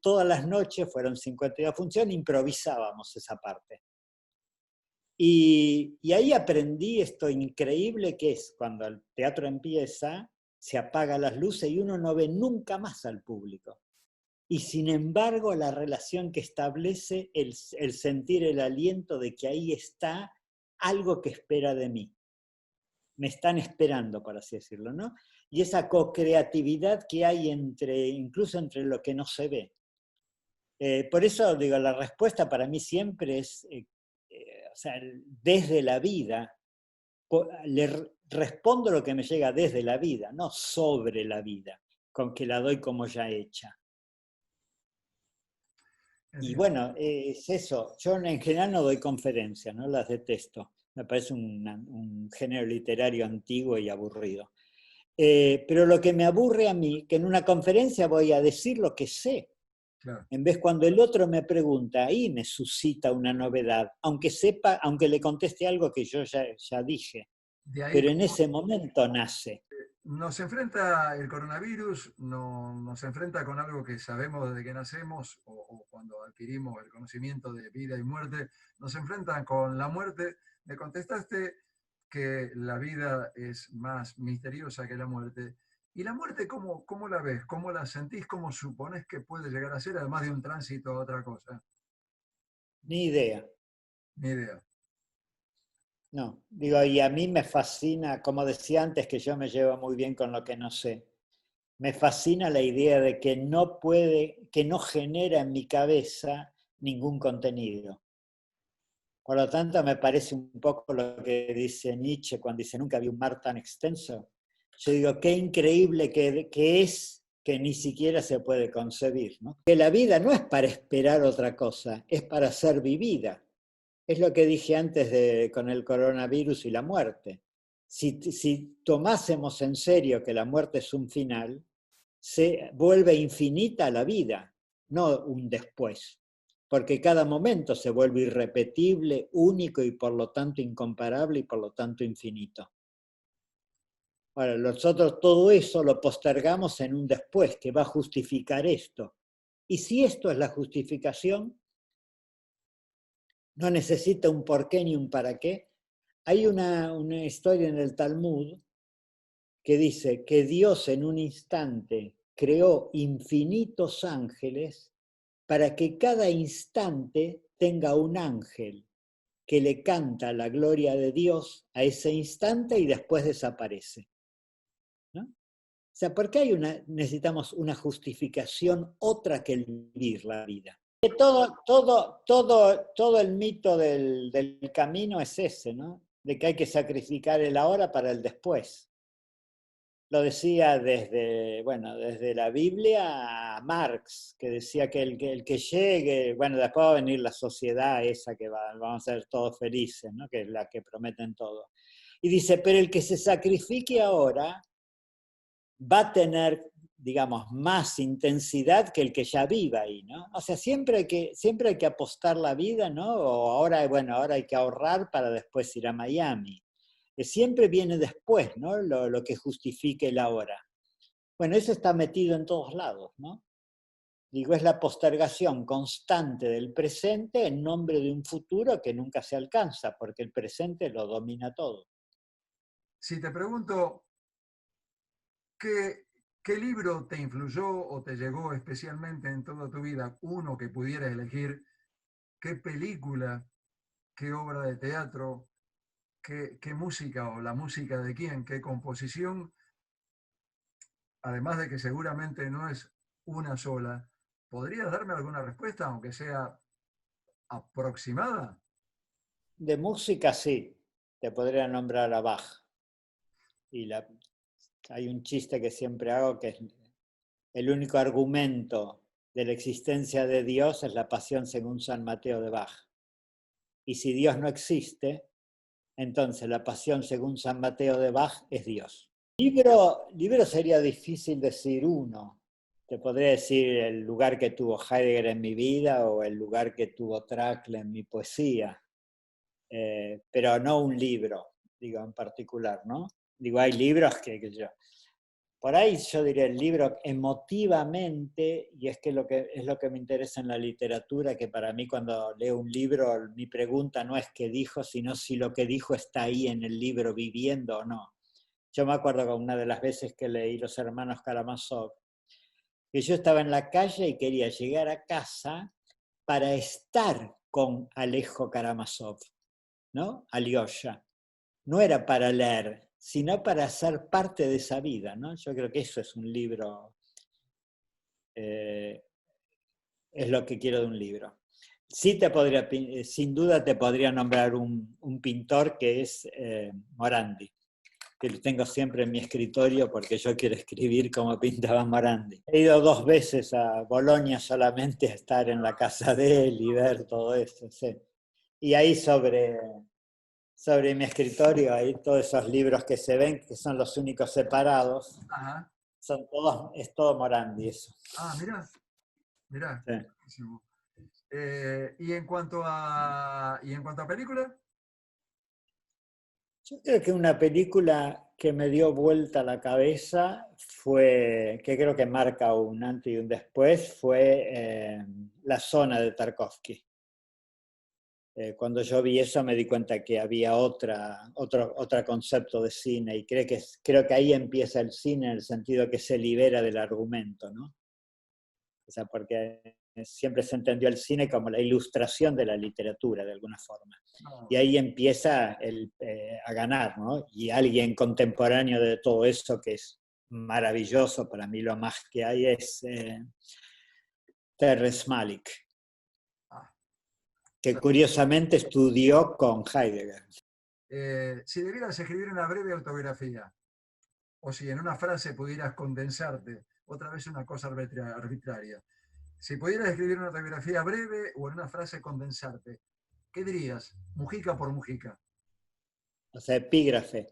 todas las noches, fueron 52 funciones, improvisábamos esa parte. Y ahí aprendí esto increíble que es cuando el teatro empieza, se apagan las luces y uno no ve nunca más al público. Y sin embargo, la relación que establece, el sentir el aliento de que ahí está algo que espera de mí. Me están esperando, por así decirlo, ¿no? Y esa co-creatividad que hay incluso entre lo que no se ve. Por eso, digo, la respuesta para mí siempre es, o sea, desde la vida, le respondo lo que me llega desde la vida, no sobre la vida, con que la doy como ya hecha. Y bueno, es eso. Yo en general no doy conferencias, no las detesto. Me parece un género literario antiguo y aburrido. Pero lo que me aburre a mí, que en una conferencia voy a decir lo que sé. Claro. En vez cuando el otro me pregunta, ahí me suscita una novedad, aunque sepa, aunque le conteste algo que yo ya dije. Pero en ese momento nace. Nos enfrenta el coronavirus, nos enfrenta con algo que sabemos desde que nacemos o cuando adquirimos el conocimiento de vida y muerte, nos enfrentan con la muerte. Me contestaste que la vida es más misteriosa que la muerte. ¿Y la muerte cómo la ves? ¿Cómo la sentís? ¿Cómo suponés que puede llegar a ser, además de un tránsito a otra cosa? Ni idea. Ni idea. No, digo, y a mí me fascina, como decía antes, que yo me llevo muy bien con lo que no sé. Me fascina la idea de que no genera en mi cabeza ningún contenido. Por lo tanto, me parece un poco lo que dice Nietzsche cuando dice nunca había un mar tan extenso. Yo digo, qué increíble que es que ni siquiera se puede concebir, ¿no? Que la vida no es para esperar otra cosa, es para ser vivida. Es lo que dije antes con el coronavirus y la muerte. Si tomásemos en serio que la muerte es un final, se vuelve infinita la vida, no un después. Porque cada momento se vuelve irrepetible, único y por lo tanto incomparable y por lo tanto infinito. Ahora, nosotros todo eso lo postergamos en un después que va a justificar esto. Y si esto es la justificación, no necesita un por qué ni un para qué. Hay una historia en el Talmud que dice que Dios en un instante creó infinitos ángeles para que cada instante tenga un ángel que le canta la gloria de Dios a ese instante y después desaparece. ¿No? O sea, ¿por qué necesitamos una justificación otra que el vivir la vida? Todo el mito del camino es ese, ¿no? De que hay que sacrificar el ahora para el después. Lo decía desde la Biblia a Marx, que decía que el que llegue, bueno, después va a venir la sociedad esa que vamos a ser todos felices, ¿no? Que es la que prometen todo. Y dice, pero el que se sacrifique ahora va a tener, digamos, más intensidad que el que ya viva ahí, ¿no? O sea, siempre hay que apostar la vida, ¿no? O ahora hay que ahorrar para después ir a Miami. Siempre viene después, ¿no? Lo que justifique el ahora. Bueno, eso está metido en todos lados, ¿no? Digo, es la postergación constante del presente en nombre de un futuro que nunca se alcanza, porque el presente lo domina todo. Si te pregunto, ¿qué libro te influyó o te llegó especialmente en toda tu vida? Uno que pudieras elegir, ¿qué película, qué obra de teatro, qué música o la música de quién, qué composición? Además de que seguramente no es una sola, ¿podrías darme alguna respuesta, aunque sea aproximada? De música sí, te podría nombrar a Bach. Y hay un chiste que siempre hago que es el único argumento de la existencia de Dios es la Pasión según San Mateo de Bach. Y si Dios no existe, entonces la Pasión según San Mateo de Bach es Dios. Libro sería difícil decir uno. Te podría decir el lugar que tuvo Heidegger en mi vida o el lugar que tuvo Trakl en mi poesía. Pero no un libro, digo, en particular, ¿no? Digo, hay libros que yo... Por ahí yo diría el libro emotivamente, y es lo que me interesa en la literatura, que para mí cuando leo un libro, mi pregunta no es qué dijo, sino si lo que dijo está ahí en el libro viviendo o no. Yo me acuerdo que una de las veces que leí Los Hermanos Karamazov, que yo estaba en la calle y quería llegar a casa para estar con Alejo Karamazov, ¿no? Alyosha. No era para leer, sino para ser parte de esa vida, ¿no? Yo creo que eso es un libro, es lo que quiero de un libro. Sí sin duda te podría nombrar un pintor que es Morandi, que lo tengo siempre en mi escritorio porque yo quiero escribir como pintaba Morandi. He ido 2 veces a Bolonia solamente a estar en la casa de él y ver todo eso, sí. Y ahí sobre mi escritorio, hay todos esos libros que se ven, que son los únicos separados. Ajá. Es todo Morandi eso. Ah, mirá. Sí. ¿Y en cuanto a película? Yo creo que una película que me dio vuelta la cabeza fue, que creo que marca un antes y un después, fue La Zona de Tarkovsky. Cuando yo vi eso me di cuenta que había otro concepto de cine y creo que ahí empieza el cine en el sentido que se libera del argumento, ¿no? O sea, porque siempre se entendió el cine como la ilustración de la literatura, de alguna forma. Y ahí empieza a ganar, ¿no? Y alguien contemporáneo de todo eso que es maravilloso, para mí lo más que hay es Terrence Malick, que curiosamente estudió con Heidegger. Si debieras escribir una breve autobiografía, o si en una frase pudieras condensarte, otra vez una cosa arbitraria, si pudieras escribir una autobiografía breve o en una frase condensarte, ¿qué dirías? Mujica por Mujica. O sea, epígrafe.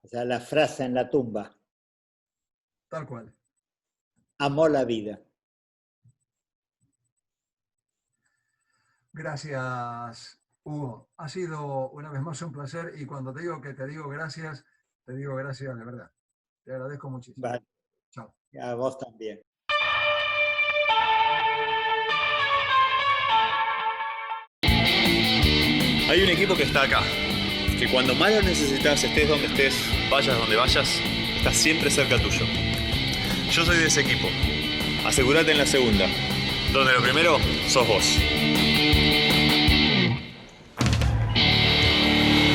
O sea, la frase en la tumba. Tal cual. Amó la vida. Gracias, Hugo. Ha sido una vez más un placer y cuando te digo gracias de verdad. Te agradezco muchísimo. Vale. Chao. A vos también. Hay un equipo que está acá, que cuando más lo necesitas, estés donde estés, vayas donde vayas, está siempre cerca tuyo. Yo soy de ese equipo. Asegúrate en la segunda, donde lo primero sos vos.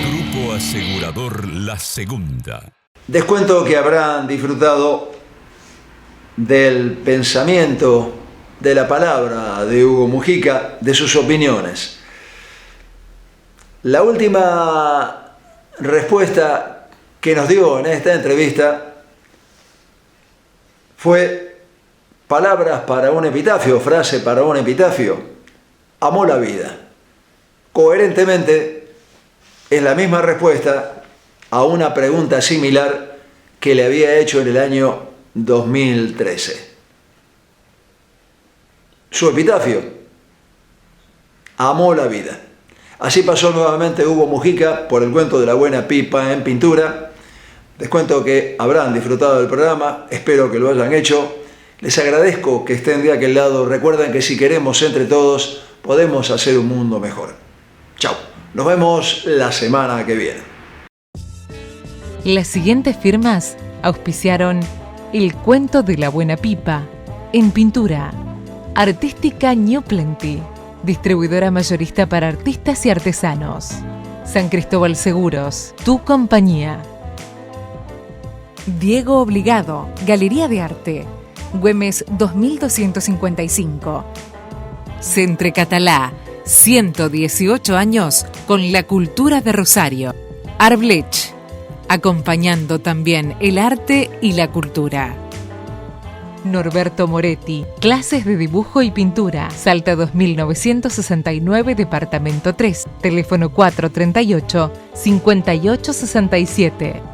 Grupo Asegurador La Segunda. Les cuento que habrán disfrutado del pensamiento, de la palabra de Hugo Mujica, de sus opiniones. La última respuesta que nos dio en esta entrevista fue palabras para un epitafio, frase para un epitafio. Amó la vida. Coherentemente es la misma respuesta a una pregunta similar que le había hecho en el año 2013. Su epitafio: amó la vida. Así pasó nuevamente Hugo Mujica por el cuento de la buena pipa en pintura. Les cuento que habrán disfrutado del programa, espero que lo hayan hecho. Les agradezco que estén de aquel lado. Recuerden que si queremos entre todos, podemos hacer un mundo mejor. Chao, nos vemos la semana que viene. Las siguientes firmas auspiciaron El cuento de la buena pipa en pintura. Artística New Plenty, distribuidora mayorista para artistas y artesanos. San Cristóbal Seguros, tu compañía. Diego Obligado, Galería de Arte, Güemes 2255. Centre Catalá, 118 años con la cultura de Rosario. Arblech, acompañando también el arte y la cultura. Norberto Moretti, clases de dibujo y pintura. Salta 2969, departamento 3, teléfono 438-5867.